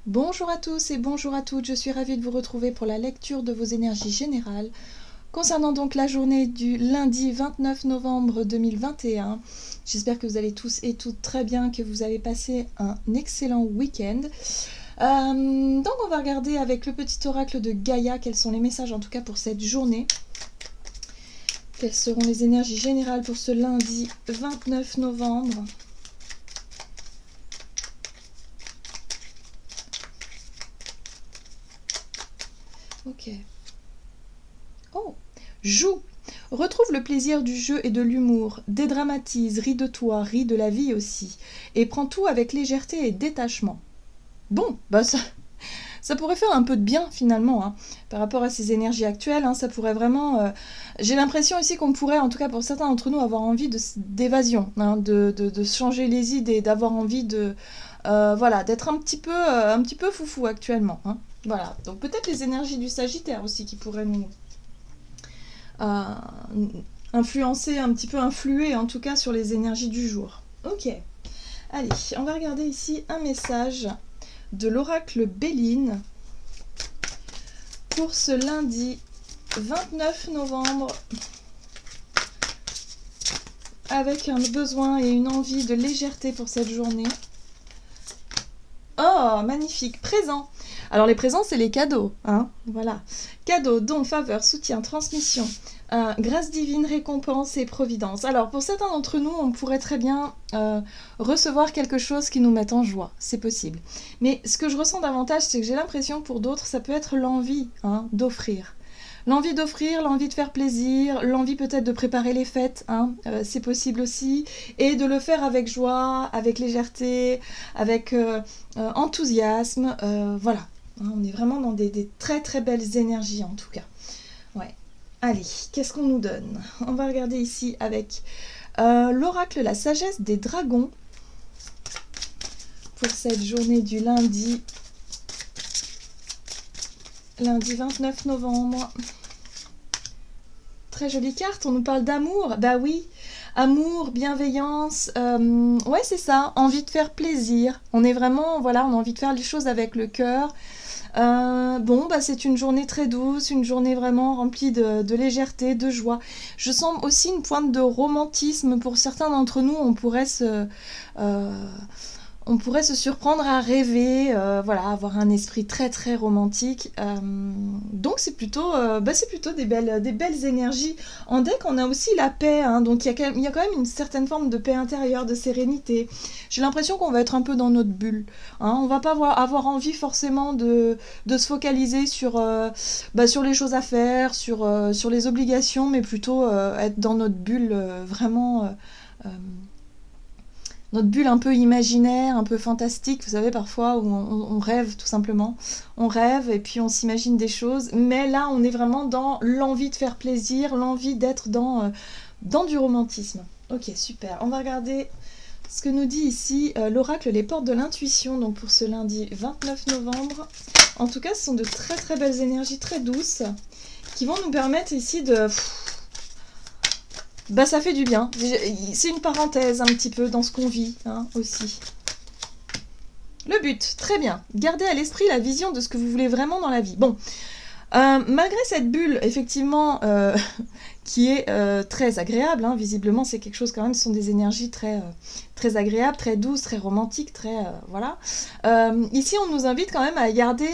Bonjour à tous et bonjour à toutes, je suis ravie de vous retrouver pour la lecture de vos énergies générales concernant donc la journée du lundi 29 novembre 2021. J'espère que vous allez tous et toutes très bien, que vous avez passé un excellent week-end. Donc on va regarder avec le petit oracle de Gaïa quels sont les messages en tout cas pour cette journée. Quelles seront les énergies générales pour ce lundi 29 novembre ? Ok. Oh, joue. Retrouve le plaisir du jeu et de l'humour. Dédramatise, ris de toi, ris de la vie aussi. Et prends tout avec légèreté et détachement. Bon, bah ça pourrait faire un peu de bien finalement, hein. Par rapport à ces énergies actuelles, hein, ça pourrait vraiment... J'ai l'impression ici qu'on pourrait, en tout cas pour certains d'entre nous, avoir envie d'évasion, hein, de changer les idées, d'avoir envie de... voilà, d'être un petit peu foufou actuellement, hein. Voilà, donc peut-être les énergies du Sagittaire aussi qui pourraient nous influencer, un petit peu influer en tout cas sur les énergies du jour. Ok, allez, on va regarder ici un message de l'oracle Béline pour ce lundi 29 novembre avec un besoin et une envie de légèreté pour cette journée. Oh, magnifique, présent. Alors les présents, c'est les cadeaux, hein, voilà. Cadeaux, dons, faveurs, soutien, transmission, grâce divine, récompense et providence. Alors pour certains d'entre nous, on pourrait très bien recevoir quelque chose qui nous mette en joie, c'est possible. Mais ce que je ressens davantage, c'est que j'ai l'impression que pour d'autres, ça peut être l'envie, hein, d'offrir. L'envie d'offrir, l'envie de faire plaisir, l'envie peut-être de préparer les fêtes, hein, c'est possible aussi, et de le faire avec joie, avec légèreté, avec enthousiasme, voilà. On est vraiment dans des très très belles énergies en tout cas. Ouais. Allez, qu'est-ce qu'on nous donne ? On va regarder ici avec l'oracle La Sagesse des Dragons pour cette journée du lundi 29 novembre. Très jolie carte, on nous parle d'amour. Bah oui, amour, bienveillance, ouais c'est ça, envie de faire plaisir. On est vraiment, voilà, on a envie de faire les choses avec le cœur. Bon, bah c'est une journée très douce, une journée vraiment remplie de légèreté, de joie. Je sens aussi une pointe de romantisme pour certains d'entre nous. On pourrait se surprendre à rêver, voilà, avoir un esprit très très romantique. Donc c'est plutôt des belles énergies. En deck, on a aussi la paix, hein, donc il y a quand même une certaine forme de paix intérieure, de sérénité. J'ai l'impression qu'on va être un peu dans notre bulle, hein. On va pas avoir envie forcément de se focaliser sur les choses à faire, sur les obligations, mais plutôt être dans notre bulle vraiment... notre bulle un peu imaginaire, un peu fantastique, vous savez, parfois, où on rêve tout simplement. On rêve et puis on s'imagine des choses, mais là, on est vraiment dans l'envie de faire plaisir, l'envie d'être dans du romantisme. Ok, super. On va regarder ce que nous dit ici l'oracle Les Portes de l'Intuition, donc pour ce lundi 29 novembre. En tout cas, ce sont de très très belles énergies, très douces, qui vont nous permettre ici de... Bah ça fait du bien. C'est une parenthèse un petit peu dans ce qu'on vit, hein, aussi. Le but, très bien. Gardez à l'esprit la vision de ce que vous voulez vraiment dans la vie. Bon, malgré cette bulle, effectivement, qui est très agréable, hein, visiblement c'est quelque chose quand même, ce sont des énergies très agréables, très douces, très romantiques, très... voilà. Ici, on nous invite quand même à garder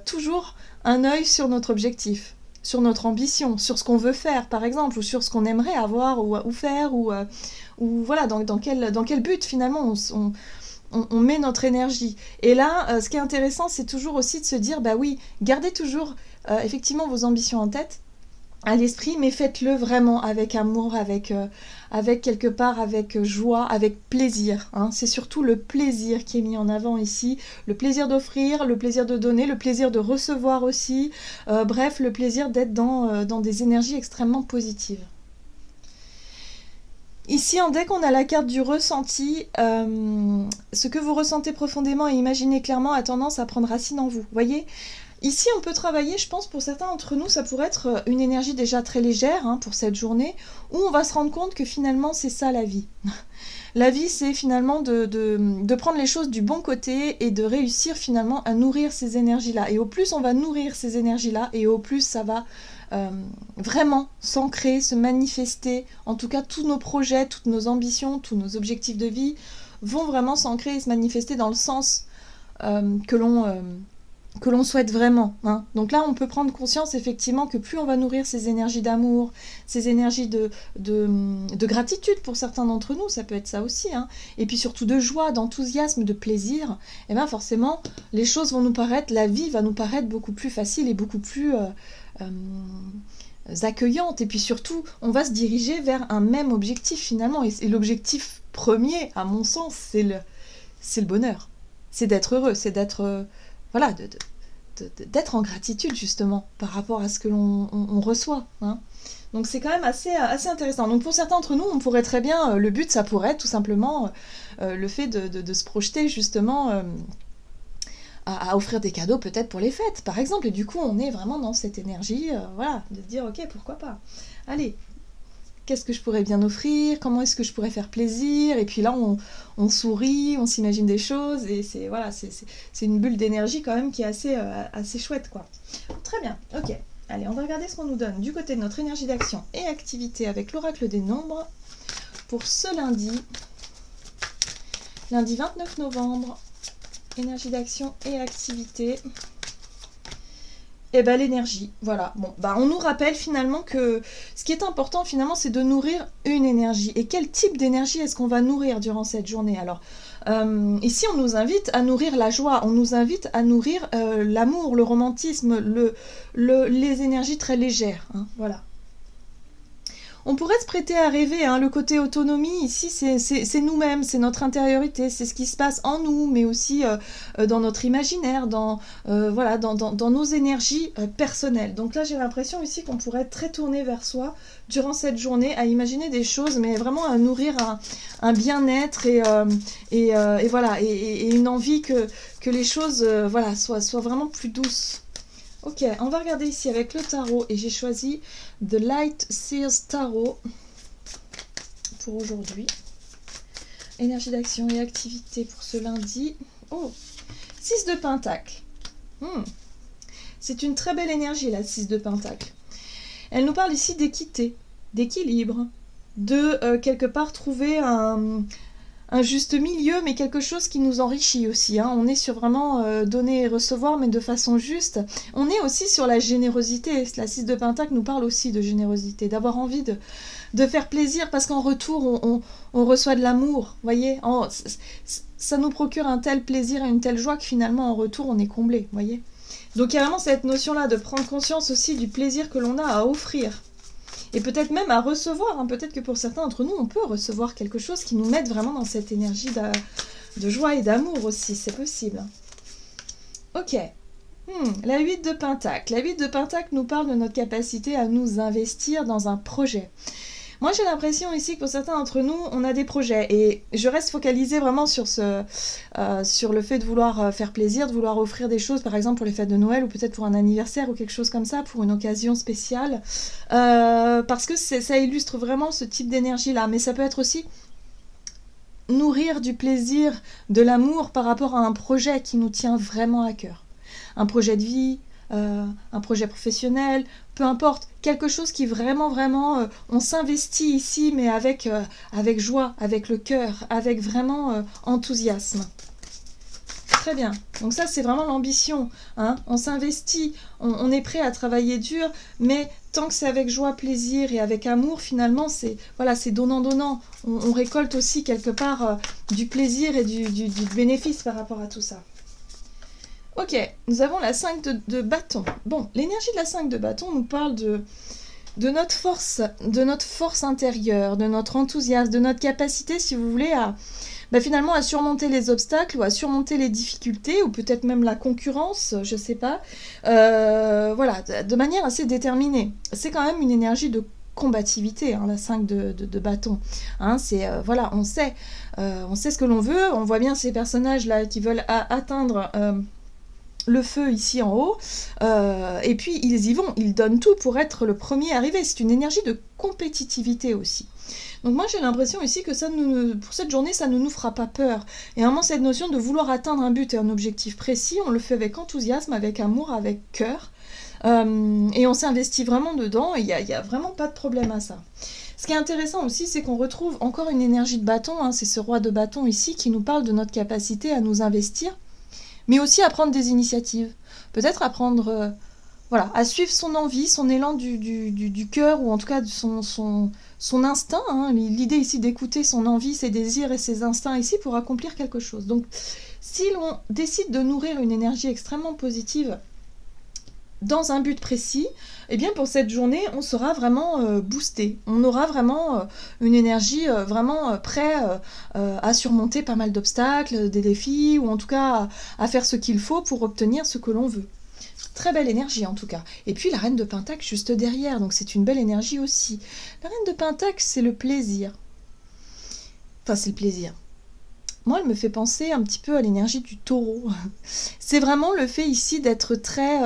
toujours un œil sur notre objectif, sur notre ambition, sur ce qu'on veut faire par exemple, ou sur ce qu'on aimerait avoir ou faire, ou voilà, dans quel but finalement on met notre énergie. Et là, ce qui est intéressant, c'est toujours aussi de se dire, bah oui, gardez toujours effectivement vos ambitions en tête, à l'esprit, mais faites-le vraiment avec amour, avec quelque part, avec joie, avec plaisir, hein. C'est surtout le plaisir qui est mis en avant ici, le plaisir d'offrir, le plaisir de donner, le plaisir de recevoir aussi, bref, le plaisir d'être dans des énergies extrêmement positives. Ici, en deck, on a la carte du ressenti. Ce que vous ressentez profondément et imaginez clairement a tendance à prendre racine en vous. Voyez, Ici, on peut travailler, je pense, pour certains d'entre nous, ça pourrait être une énergie déjà très légère hein, pour cette journée, où on va se rendre compte que finalement, c'est ça la vie. La vie, c'est finalement de prendre les choses du bon côté et de réussir finalement à nourrir ces énergies-là. Et au plus on va nourrir ces énergies-là, et au plus ça va vraiment s'ancrer, se manifester. En tout cas, tous nos projets, toutes nos ambitions, tous nos objectifs de vie vont vraiment s'ancrer et se manifester dans le sens que l'on souhaite vraiment. Hein. Donc là, on peut prendre conscience effectivement que plus on va nourrir ces énergies d'amour, ces énergies de gratitude pour certains d'entre nous, ça peut être ça aussi, hein, et puis surtout de joie, d'enthousiasme, de plaisir, et bien forcément, les choses vont nous paraître, la vie va nous paraître beaucoup plus facile et beaucoup plus accueillante, et puis surtout, on va se diriger vers un même objectif finalement, et l'objectif premier, à mon sens, c'est le bonheur. C'est d'être heureux, c'est d'être... voilà, d'être en gratitude justement par rapport à ce que l'on reçoit. Hein. Donc c'est quand même assez intéressant. Donc pour certains d'entre nous, on pourrait très bien, le but ça pourrait être tout simplement le fait de se projeter justement à offrir des cadeaux peut-être pour les fêtes par exemple. Et du coup on est vraiment dans cette énergie, voilà, de se dire ok pourquoi pas. Allez, qu'est-ce que je pourrais bien offrir, comment est-ce que je pourrais faire plaisir, et puis là on sourit, on s'imagine des choses, et c'est voilà, c'est une bulle d'énergie quand même qui est assez chouette quoi. Très bien, ok. Allez, on va regarder ce qu'on nous donne du côté de notre énergie d'action et activité avec l'oracle des nombres pour ce lundi 29 novembre, énergie d'action et activité. Et ben l'énergie, voilà. Bon, bah on nous rappelle finalement que ce qui est important finalement, c'est de nourrir une énergie. Et quel type d'énergie est-ce qu'on va nourrir durant cette journée? Alors, ici, on nous invite à nourrir la joie, on nous invite à nourrir l'amour, le romantisme, les énergies très légères. Hein, voilà. On pourrait se prêter à rêver, hein, le côté autonomie, ici c'est nous-mêmes, c'est notre intériorité, c'est ce qui se passe en nous, mais aussi dans notre imaginaire, voilà, dans nos énergies personnelles. Donc là j'ai l'impression ici qu'on pourrait être très tourné vers soi durant cette journée, à imaginer des choses, mais vraiment à nourrir un bien-être et voilà, et une envie que les choses voilà, soient vraiment plus douces. Ok, on va regarder ici avec le tarot et j'ai choisi The Light Seers Tarot pour aujourd'hui. Énergie d'action et activité pour ce lundi. Oh, 6 de Pentacle. C'est une très belle énergie la 6 de Pentacle. Elle nous parle ici d'équité, d'équilibre, de quelque part trouver un juste milieu, mais quelque chose qui nous enrichit aussi. Hein. On est sur vraiment donner et recevoir, mais de façon juste. On est aussi sur la générosité. La 6 de Pentacle nous parle aussi de générosité, d'avoir envie de faire plaisir, parce qu'en retour, on reçoit de l'amour. Voyez, ça nous procure un tel plaisir et une telle joie que finalement, en retour, on est comblé. Voyez. Donc il y a vraiment cette notion-là de prendre conscience aussi du plaisir que l'on a à offrir. Et peut-être même à recevoir, hein. Peut-être que pour certains d'entre nous, on peut recevoir quelque chose qui nous mette vraiment dans cette énergie de joie et d'amour aussi, c'est possible. Ok, la 8 de Pentacle. La 8 de Pentacle nous parle de notre capacité à nous investir dans un projet. Moi, j'ai l'impression ici que pour certains d'entre nous, on a des projets. Et je reste focalisée vraiment sur le fait de vouloir faire plaisir, de vouloir offrir des choses, par exemple pour les fêtes de Noël, ou peut-être pour un anniversaire, ou quelque chose comme ça, pour une occasion spéciale. Parce que ça illustre vraiment ce type d'énergie-là. Mais ça peut être aussi nourrir du plaisir, de l'amour par rapport à un projet qui nous tient vraiment à cœur. Un projet de vie, un projet professionnel, peu importe, quelque chose qui vraiment, on s'investit ici, mais avec joie, avec le cœur, avec vraiment enthousiasme. Très bien, donc ça c'est vraiment l'ambition, hein. On s'investit, on est prêt à travailler dur, mais tant que c'est avec joie, plaisir et avec amour, finalement c'est donnant-donnant. On récolte aussi quelque part du plaisir et du bénéfice par rapport à tout ça. Ok, nous avons la 5 de bâton. Bon, l'énergie de la 5 de bâton nous parle de notre force intérieure, de notre enthousiasme, de notre capacité, si vous voulez, finalement à surmonter les obstacles ou à surmonter les difficultés, ou peut-être même la concurrence, je sais pas. Voilà, de manière assez déterminée. C'est quand même une énergie de combativité, hein, la 5 de bâton. Hein, c'est, voilà, on sait ce que l'on veut, on voit bien ces personnages-là qui veulent atteindre le feu ici en haut, et puis ils y vont, ils donnent tout pour être le premier arrivé. C'est une énergie de compétitivité aussi. Donc moi j'ai l'impression ici que pour cette journée, ça ne nous fera pas peur. Et vraiment cette notion de vouloir atteindre un but et un objectif précis, on le fait avec enthousiasme, avec amour, avec cœur, et on s'investit vraiment dedans, et il n'y a vraiment pas de problème à ça. Ce qui est intéressant aussi, c'est qu'on retrouve encore une énergie de bâton, hein, c'est ce roi de bâton ici qui nous parle de notre capacité à nous investir, mais aussi à prendre des initiatives. Peut-être à prendre, voilà, à suivre son envie, son élan du cœur, ou en tout cas de son instinct, hein. L'idée ici d'écouter son envie, ses désirs et ses instincts ici pour accomplir quelque chose. Donc si l'on décide de nourrir une énergie extrêmement positive dans un but précis, eh bien pour cette journée, on sera vraiment boosté. On aura vraiment une énergie vraiment prêt à surmonter pas mal d'obstacles, des défis, ou en tout cas à faire ce qu'il faut pour obtenir ce que l'on veut. Très belle énergie en tout cas. Et puis la reine de Pentacle juste derrière, donc c'est une belle énergie aussi. La reine de Pentacle, c'est le plaisir. Enfin, c'est le plaisir. Moi, elle me fait penser un petit peu à l'énergie du taureau. C'est vraiment le fait ici d'être très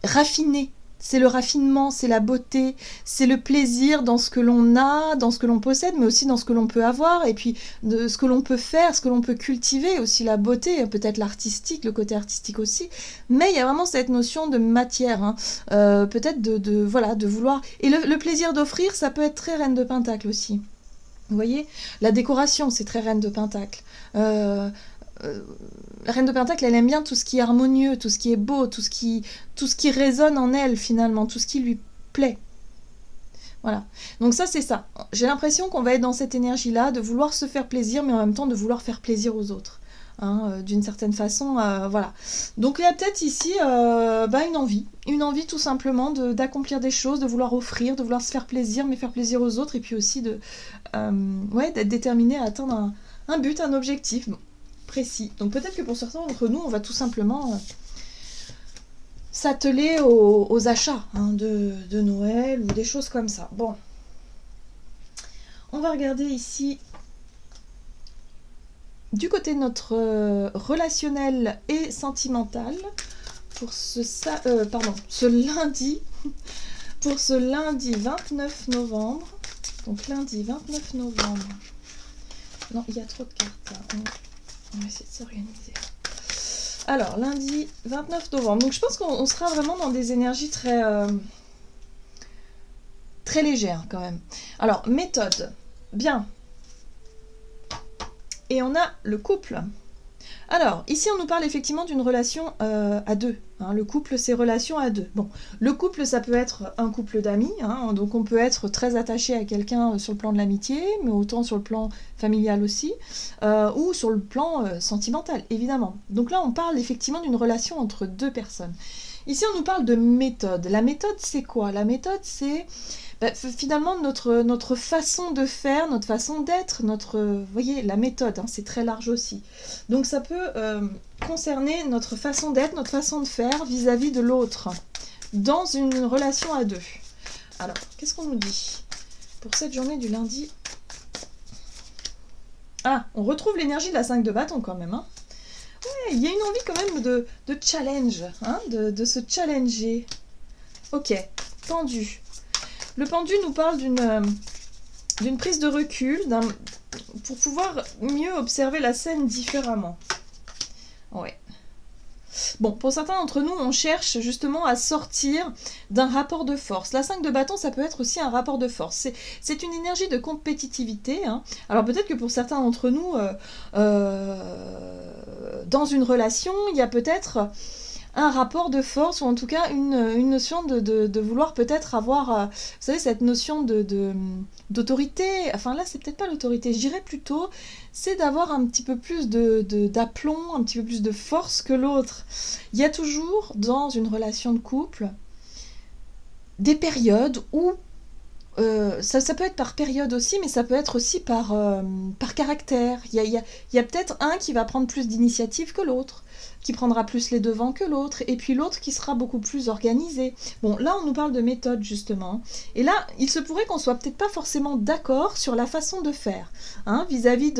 raffiné. C'est le raffinement, c'est la beauté, c'est le plaisir dans ce que l'on a, dans ce que l'on possède, mais aussi dans ce que l'on peut avoir, et puis de ce que l'on peut faire, ce que l'on peut cultiver, aussi la beauté, peut-être l'artistique, le côté artistique aussi. Mais il y a vraiment cette notion de matière, hein, peut-être voilà, de vouloir... Et le plaisir d'offrir, ça peut être très reine de Pentacle aussi. Vous voyez, la décoration, c'est très reine de Pentacle. La reine de Pentacle, elle aime bien tout ce qui est harmonieux, tout ce qui est beau, tout ce qui résonne en elle finalement, tout ce qui lui plaît. Voilà. Donc ça, c'est ça. J'ai l'impression qu'on va être dans cette énergie-là, de vouloir se faire plaisir, mais en même temps de vouloir faire plaisir aux autres. Hein, d'une certaine façon, voilà. Donc il y a peut-être ici une envie tout simplement d'accomplir des choses, de vouloir offrir, de vouloir se faire plaisir, mais faire plaisir aux autres, et puis aussi d'être déterminé à atteindre un but, un objectif précis. Donc peut-être que pour certains d'entre nous, on va tout simplement s'atteler aux achats, hein, de Noël ou des choses comme ça. Bon, on va regarder ici du côté de notre relationnel et sentimental pour ce lundi, pour ce lundi 29 novembre. Donc lundi 29 novembre. Non, il y a trop de cartes là. On va essayer de s'organiser. Alors, lundi 29 novembre. Donc je pense qu'on sera vraiment dans des énergies très légères quand même. Alors, méthode. Bien. Et on a le couple. Alors, ici on nous parle effectivement d'une relation à deux. Hein. Le couple, c'est relation à deux. Bon, le couple, ça peut être un couple d'amis. Hein. Donc on peut être très attaché à quelqu'un sur le plan de l'amitié, mais autant sur le plan familial aussi, ou sur le plan sentimental, évidemment. Donc là, on parle effectivement d'une relation entre deux personnes. Ici, on nous parle de méthode. La méthode, c'est quoi? La méthode, c'est finalement notre façon de faire, notre façon d'être, vous voyez, la méthode, hein, c'est très large aussi. Donc ça peut concerner notre façon d'être, notre façon de faire vis-à-vis de l'autre, dans une relation à deux. Alors, qu'est-ce qu'on nous dit pour cette journée du lundi? Ah, on retrouve l'énergie de la 5 de bâton quand même, hein. Ouais, il y a une envie quand même de challenge, hein, de se challenger. Ok, pendu. Le pendu nous parle d'une prise de recul, pour pouvoir mieux observer la scène différemment. Ouais. Bon, pour certains d'entre nous, on cherche justement à sortir d'un rapport de force. La 5 de bâton, ça peut être aussi un rapport de force. C'est une énergie de compétitivité. Hein. Alors peut-être que pour certains d'entre nous, dans une relation, il y a peut-être un rapport de force, ou en tout cas une notion de vouloir peut-être avoir, vous savez, cette notion d'autorité. Enfin là, c'est peut-être pas l'autorité, je dirais plutôt, c'est d'avoir un petit peu plus d'aplomb, un petit peu plus de force que l'autre. Il y a toujours, dans une relation de couple, des périodes où ça peut être par période aussi, mais ça peut être aussi par caractère. Il y a peut-être un qui va prendre plus d'initiative que l'autre, qui prendra plus les devants que l'autre, et puis l'autre qui sera beaucoup plus organisé. Bon, là, on nous parle de méthode, justement. Et là, il se pourrait qu'on soit peut-être pas forcément d'accord sur la façon de faire, hein, vis-à-vis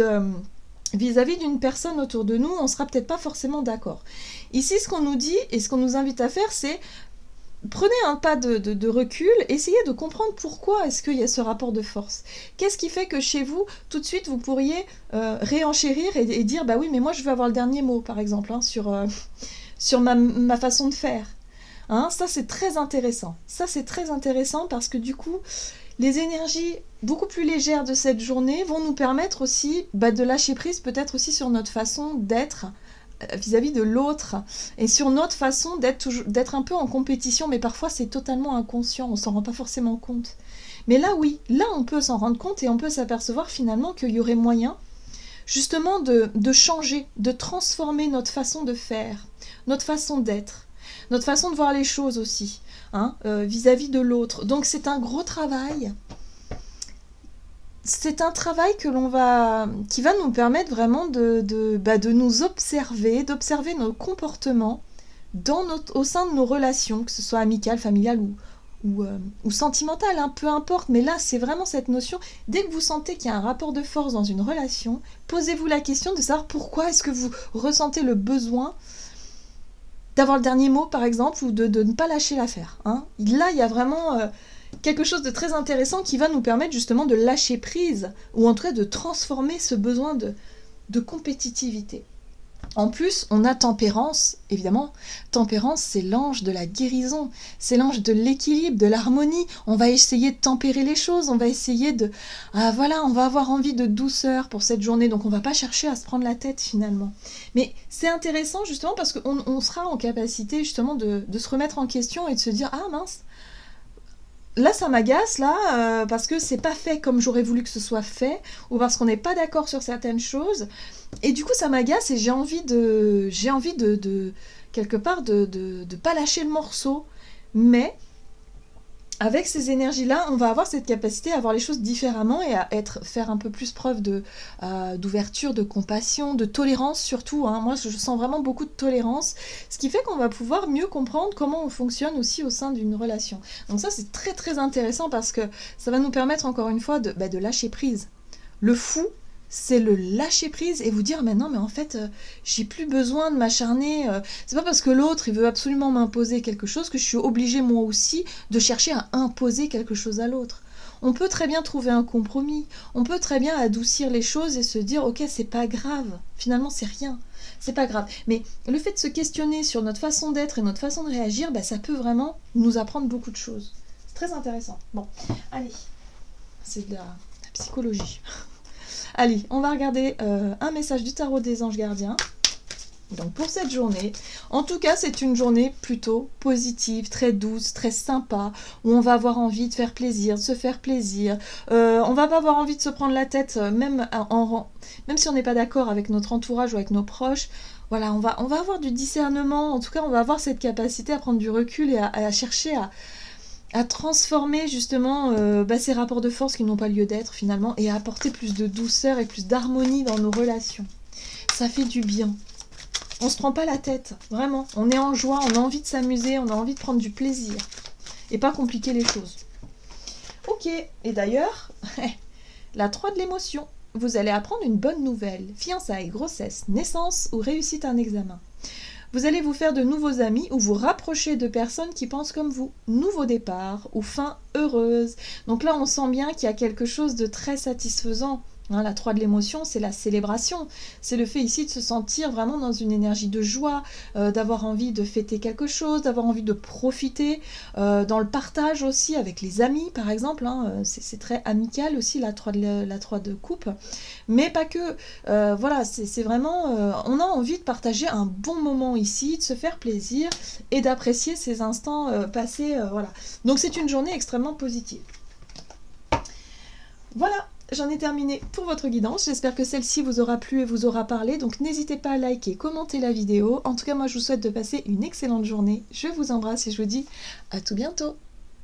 vis-à-vis d'une personne autour de nous, on sera peut-être pas forcément d'accord. Ici, ce qu'on nous dit et ce qu'on nous invite à faire, c'est prenez un pas de recul, essayez de comprendre pourquoi est-ce qu'il y a ce rapport de force. Qu'est-ce qui fait que chez vous, tout de suite, vous pourriez réenchérir et dire, bah oui, mais moi je veux avoir le dernier mot, par exemple, hein, sur ma façon de faire. Hein, ça, c'est très intéressant. Ça, c'est très intéressant parce que du coup, les énergies beaucoup plus légères de cette journée vont nous permettre aussi de lâcher prise peut-être aussi sur notre façon d'être vis-à-vis de l'autre et sur notre façon d'être un peu en compétition, mais parfois c'est totalement inconscient, on s'en rend pas forcément compte. Mais là oui, là on peut s'en rendre compte et on peut s'apercevoir finalement qu'il y aurait moyen justement de changer, de transformer notre façon de faire, notre façon d'être, notre façon de voir les choses aussi, hein, vis-à-vis de l'autre. Donc c'est un gros travail. C'est un travail qui va nous permettre vraiment de nous observer, d'observer nos comportements au sein de nos relations, que ce soit amicales, familiales ou sentimentales, hein, peu importe. Mais là, c'est vraiment cette notion. Dès que vous sentez qu'il y a un rapport de force dans une relation, posez-vous la question de savoir pourquoi est-ce que vous ressentez le besoin d'avoir le dernier mot, par exemple, ou de ne pas lâcher l'affaire. Hein. Là, il y a vraiment quelque chose de très intéressant qui va nous permettre justement de lâcher prise, ou en tout cas de transformer ce besoin de compétitivité. En plus, on a tempérance, évidemment. Tempérance, c'est l'ange de la guérison, c'est l'ange de l'équilibre, de l'harmonie. On va essayer de tempérer les choses, on va essayer on va avoir envie de douceur pour cette journée, donc on va pas chercher à se prendre la tête finalement. Mais c'est intéressant justement parce qu'on sera en capacité justement de se remettre en question et de se dire « Ah mince !» Là, ça m'agace, là, parce que c'est pas fait comme j'aurais voulu que ce soit fait, ou parce qu'on n'est pas d'accord sur certaines choses. Et du coup, ça m'agace et j'ai envie quelque part, de pas lâcher le morceau. Mais, avec ces énergies-là, on va avoir cette capacité à voir les choses différemment et à faire un peu plus preuve d'ouverture, de compassion, de tolérance surtout. Hein. Moi, je sens vraiment beaucoup de tolérance, ce qui fait qu'on va pouvoir mieux comprendre comment on fonctionne aussi au sein d'une relation. Donc ça, c'est très très intéressant parce que ça va nous permettre encore une fois de lâcher prise. Le fou, c'est le lâcher prise et vous dire mais non mais en fait j'ai plus besoin de m'acharner, c'est pas parce que l'autre il veut absolument m'imposer quelque chose que je suis obligée moi aussi de chercher à imposer quelque chose à l'autre. On peut très bien trouver un compromis, on peut très bien adoucir les choses et se dire ok c'est pas grave, finalement c'est rien, c'est pas grave. Mais le fait de se questionner sur notre façon d'être et notre façon de réagir, ça peut vraiment nous apprendre beaucoup de choses. C'est très intéressant. Bon, allez, c'est de la psychologie. Allez, on va regarder un message du tarot des anges gardiens. Donc pour cette journée, en tout cas c'est une journée plutôt positive, très douce, très sympa, où on va avoir envie de faire plaisir, de se faire plaisir. On va pas avoir envie de se prendre la tête, même si on n'est pas d'accord avec notre entourage ou avec nos proches. Voilà, on va avoir du discernement, en tout cas on va avoir cette capacité à prendre du recul et à chercher à transformer justement ces rapports de force qui n'ont pas lieu d'être finalement et à apporter plus de douceur et plus d'harmonie dans nos relations. Ça fait du bien. On se prend pas la tête, vraiment. On est en joie, on a envie de s'amuser, on a envie de prendre du plaisir et pas compliquer les choses. Ok, et d'ailleurs, la 3 de l'émotion. Vous allez apprendre une bonne nouvelle. Fiançailles, grossesse, naissance ou réussite à un examen. Vous allez vous faire de nouveaux amis ou vous rapprocher de personnes qui pensent comme vous. Nouveau départ ou fin heureuse. Donc là, on sent bien qu'il y a quelque chose de très satisfaisant. Hein, la 3 de l'émotion, c'est la célébration. C'est le fait ici de se sentir vraiment dans une énergie de joie, d'avoir envie de fêter quelque chose, d'avoir envie de profiter, dans le partage aussi avec les amis, par exemple. Hein, c'est très amical aussi, la 3 de coupe. Mais pas que. Voilà, c'est vraiment... on a envie de partager un bon moment ici, de se faire plaisir et d'apprécier ces instants passés. Voilà. Donc c'est une journée extrêmement positive. Voilà. J'en ai terminé pour votre guidance, j'espère que celle-ci vous aura plu et vous aura parlé, donc n'hésitez pas à liker, commenter la vidéo. En tout cas, moi je vous souhaite de passer une excellente journée, je vous embrasse et je vous dis à tout bientôt.